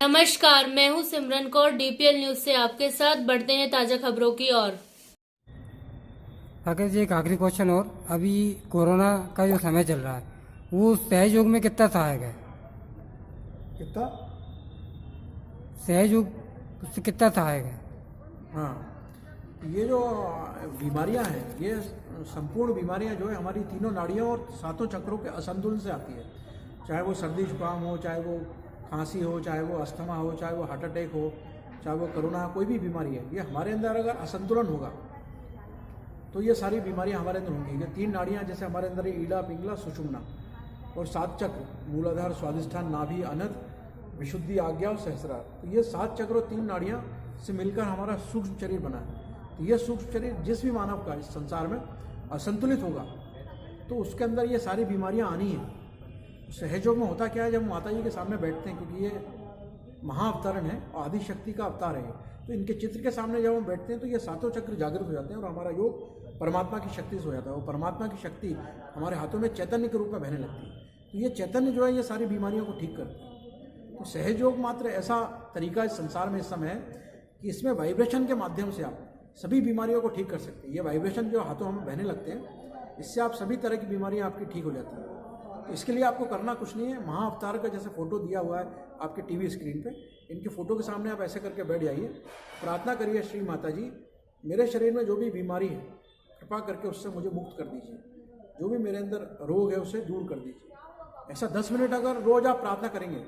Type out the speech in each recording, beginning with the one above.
नमस्कार, मैं हूं सिमरन कौर। डीपीएल न्यूज से आपके साथ बढ़ते हैं ताजा खबरों की ओर। अगर जी एक आखिरी क्वेश्चन और, अभी कोरोना का जो समय चल रहा है वो सहयोग में कितना सहायक है? कितना? सहयोग उससे कितना सहायक है? हाँ, ये जो बीमारियां हैं, ये संपूर्ण बीमारियां जो है हमारी तीनों नाड़ियों और सातों चक्रों के असंतुलन से आती है। चाहे वो सर्दी जुकाम हो, चाहे वो खांसी हो, चाहे वो अस्थमा हो, चाहे वो हार्ट अटैक हो, चाहे वो कोरोना, कोई भी बीमारी है, ये हमारे अंदर अगर असंतुलन होगा तो ये सारी बीमारियां हमारे अंदर होंगी। ये तीन नाड़ियां जैसे हमारे अंदर है, ईला, पिंगला, सुषुम्ना, और सात चक्र, मूलाधार, स्वादिष्ठान, नाभि, अनद, विशुद्धि, आज्ञा और सहस्रार। तो ये सात चक्र और तीन नाड़ियां से मिलकर हमारा सूक्ष्म शरीर बना है। तो ये सूक्ष्म शरीर जिस भी मानव का इस संसार में असंतुलित होगा तो उसके अंदर ये सारी बीमारियां आनी है। सहयोग में होता क्या है, जब माता जी के सामने बैठते हैं, क्योंकि ये महाअवतरण है और आदि शक्ति का अवतार है, तो इनके चित्र के सामने जब हम बैठते हैं तो ये सातों चक्र जागृत हो जाते हैं और हमारा योग परमात्मा की शक्ति से हो जाता है। और परमात्मा की शक्ति हमारे हाथों में चैतन्य के रूप में बहने लगती है। तो ये चैतन्य जो है ये सारी बीमारियों को ठीक करता है। तो सहयोग मात्र ऐसा तरीका इस संसार में इस समय है कि इसमें वाइब्रेशन के माध्यम से आप सभी बीमारियों को ठीक कर सकते हैं। ये वाइब्रेशन जो हाथों में बहने लगते हैं, इससे आप सभी तरह की बीमारियां आपकी ठीक हो जाती हैं। तो इसके लिए आपको करना कुछ नहीं है, महाअवतार का जैसे फोटो दिया हुआ है आपके टीवी स्क्रीन पे, इनके फोटो के सामने आप ऐसे करके बैठ जाइए, प्रार्थना करिए, श्री माता जी मेरे शरीर में जो भी बीमारी है कृपा करके उससे मुझे मुक्त कर दीजिए, जो भी मेरे अंदर रोग है उसे दूर कर दीजिए। ऐसा 10 मिनट अगर रोज आप प्रार्थना करेंगे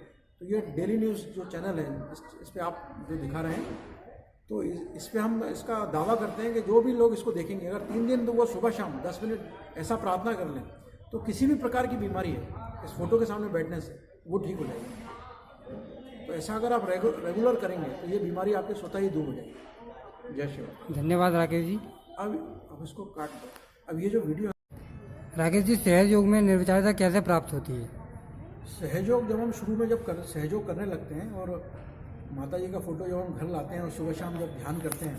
तो ये डेली न्यूज़ जो चैनल है इस पर आप जो दिखा रहे हैं, तो इस पर हम इसका दावा करते हैं कि जो भी लोग इसको देखेंगे, अगर 3 दिन तो वो सुबह शाम 10 मिनट ऐसा प्रार्थना कर लें तो किसी भी प्रकार की बीमारी है इस फोटो के सामने बैठने से वो ठीक हो जाएगी। तो ऐसा अगर आप रेगुलर करेंगे तो ये बीमारी आपके स्वतः ही दूर हो जाएगी। जय शिव। धन्यवाद राकेश जी। अब इसको काट दो। अब ये जो वीडियो, राकेश जी, सहयोग में निर्विचारता कैसे प्राप्त होती है? सहयोग जब हम शुरू में सहयोग करने लगते हैं और माता जी का फोटो जब हम घर लाते हैं और सुबह शाम जब ध्यान करते हैं,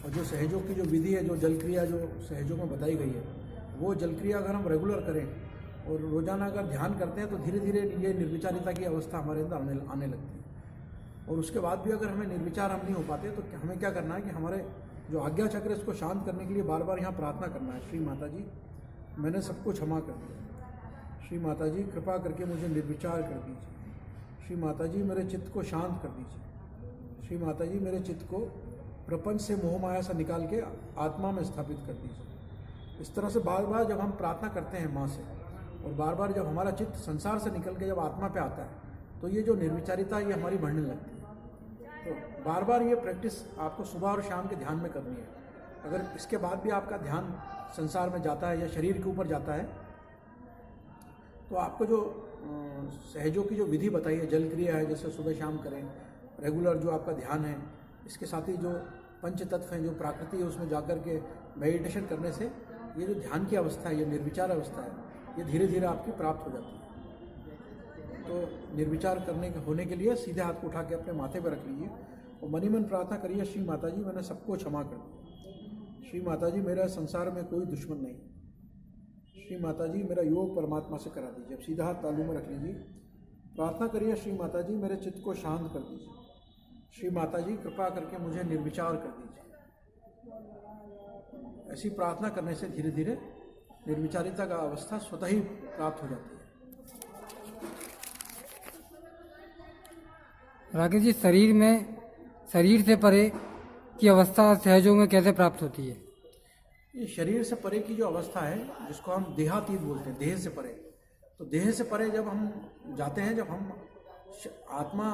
और जो सहयोग की जो विधि है, जो जल क्रिया जो सहयोग में बताई गई है, वो जल क्रिया अगर हम रेगुलर करें और रोज़ाना अगर ध्यान करते हैं तो धीरे धीरे ये निर्विचारिता की अवस्था हमारे अंदर आने लगती है। और उसके बाद भी अगर हमें निर्विचार हम नहीं हो पाते तो हमें क्या करना है कि हमारे जो आज्ञा चक्र है इसको शांत करने के लिए बार बार यहाँ प्रार्थना करना है, श्री माता जी मैंने सबको क्षमा कर दिया, श्री माता जी कृपा करके मुझे निर्विचार कर दीजिए, श्री माता जी मेरे चित्त को शांत कर दीजिए, श्री माता जी मेरे चित्त को प्रपंच से मोह माया से निकाल के आत्मा में स्थापित कर दीजिए। इस तरह से बार बार जब हम प्रार्थना करते हैं माँ से, और बार बार जब हमारा चित्त संसार से निकल के जब आत्मा पे आता है तो ये जो निर्विचारिता ये हमारी बढ़ने लगती है। तो बार बार ये प्रैक्टिस आपको सुबह और शाम के ध्यान में करनी है। अगर इसके बाद भी आपका ध्यान संसार में जाता है या शरीर के ऊपर जाता है तो आपको जो सहयोग की जो विधि बताई है, जल क्रिया है, जैसे सुबह शाम करें, रेगुलर जो आपका ध्यान है, इसके साथ ही जो पंच तत्व हैं, जो प्रकृति है, उसमें जाकर के मेडिटेशन करने से ये जो ध्यान की अवस्था है, ये निर्विचार अवस्था है, ये धीरे धीरे आपकी प्राप्त हो जाती है। तो निर्विचार होने के लिए सीधे हाथ को उठा के अपने माथे पर रख लीजिए और मनी मन प्रार्थना करिए, श्री माता जी मैंने सबको क्षमा कर दिया, श्री माता जी मेरा संसार में कोई दुश्मन नहीं, श्री माता जी मेरा योग परमात्मा से करा दीजिए। अब सीधा हाथ तालू में रख लीजिए, प्रार्थना करिए, श्री माता जी मेरे चित्त को शांत कर दीजिए, श्री माता जी कृपा करके मुझे निर्विचार कर दीजिए। ऐसी प्रार्थना करने से धीरे धीरे निर्विचारिता का अवस्था स्वतः ही प्राप्त हो जाती है। राकेश जी, शरीर से परे की अवस्था सहयोग में कैसे प्राप्त होती है? ये शरीर से परे की जो अवस्था है, जिसको हम देहातीत बोलते हैं, देह से परे, तो देह से परे जब हम जाते हैं, जब हम आत्मा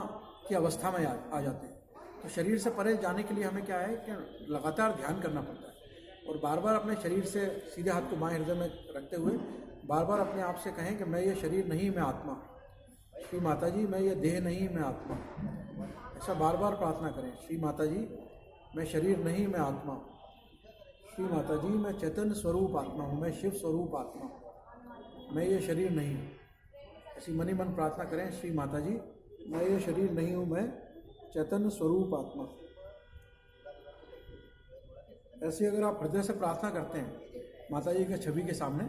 की अवस्था में आ जाते हैं, तो शरीर से परे जाने के लिए हमें क्या है कि लगातार ध्यान करना पड़ता है और बार बार अपने शरीर से सीधे हाथ को बाएं हृदय में रखते हुए बार बार अपने आप से कहें कि मैं ये शरीर नहीं, मैं आत्मा, श्री माता जी मैं ये देह नहीं, मैं आत्मा। ऐसा बार बार प्रार्थना करें, श्री माता जी मैं शरीर नहीं, मैं आत्मा, श्री माता जी मैं चैतन्य स्वरूप आत्मा हूँ, मैं शिव स्वरूप आत्मा, मैं ये शरीर नहीं हूँ। ऐसी मनी मन प्रार्थना करें, श्री माता जी मैं ये शरीर नहीं हूँ, मैं चैतन्य स्वरूप आत्मा। ऐसे अगर आप हृदय से प्रार्थना करते हैं माता जी के छवि के सामने,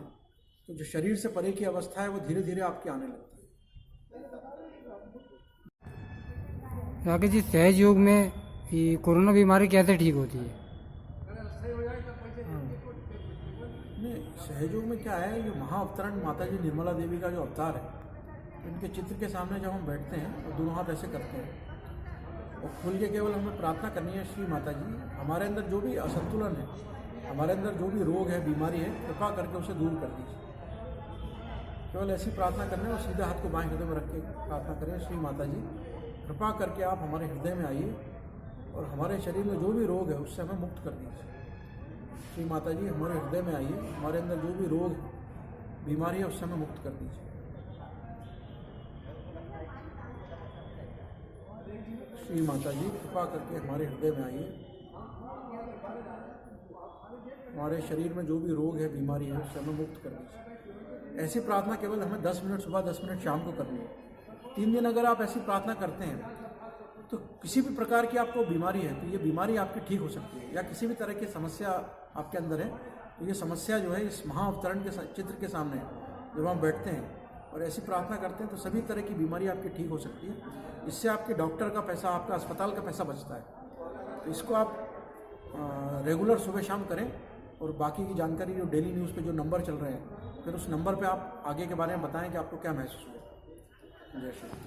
तो जो शरीर से परे की अवस्था है वो धीरे धीरे आपकी आने लगती है। राकेश जी, सहज योग में ये कोरोना बीमारी कैसे ठीक होती है? नहीं, सहयोग में क्या है, ये महाअवतरण माता जी निर्मला देवी का जो अवतार है, इनके चित्र के सामने जब हम बैठते हैं और दोनों हाथ ऐसे करते हैं और खुल के केवल हमें प्रार्थना करनी है, श्री माता जी हमारे अंदर जो भी असंतुलन है, हमारे अंदर जो भी रोग है, बीमारी है, कृपा करके उसे दूर कर दीजिए। केवल ऐसी प्रार्थना करनी है और सीधे हाथ को बाएं हृदय में रख के प्रार्थना करें, श्री माता जी कृपा करके आप हमारे हृदय में आइए और हमारे शरीर में जो भी रोग है उससे हमें मुक्त कर दीजिए। श्री माता जी हमारे हृदय में आइए, हमारे अंदर जो भी रोग है, बीमारी है, उससे हमें मुक्त कर दीजिए। श्री माता जी कृपा करके हमारे हृदय में आइए, हमारे शरीर में जो भी रोग है, बीमारी है, उससे हमें मुक्त कर दीजिए। ऐसी प्रार्थना केवल हमें 10 मिनट सुबह, 10 मिनट शाम को करनी है। 3 दिन अगर आप ऐसी प्रार्थना करते हैं तो किसी भी प्रकार की आपको बीमारी है तो ये बीमारी आपकी ठीक हो सकती है, या किसी भी तरह की समस्या आपके अंदर है तो ये समस्या जो है इस महाअवतरण के चित्र के सामने जब हम बैठते हैं और ऐसी प्रार्थना करते हैं तो सभी तरह की बीमारी आपकी ठीक हो सकती है। इससे आपके डॉक्टर का पैसा, आपका अस्पताल का पैसा बचता है। तो इसको आप रेगुलर सुबह शाम करें और बाकी की जानकारी जो डेली न्यूज़ पे जो नंबर चल रहे हैं, फिर उस नंबर पे आप आगे के बारे में बताएं कि आपको क्या महसूस हुआ। जय श्री राम।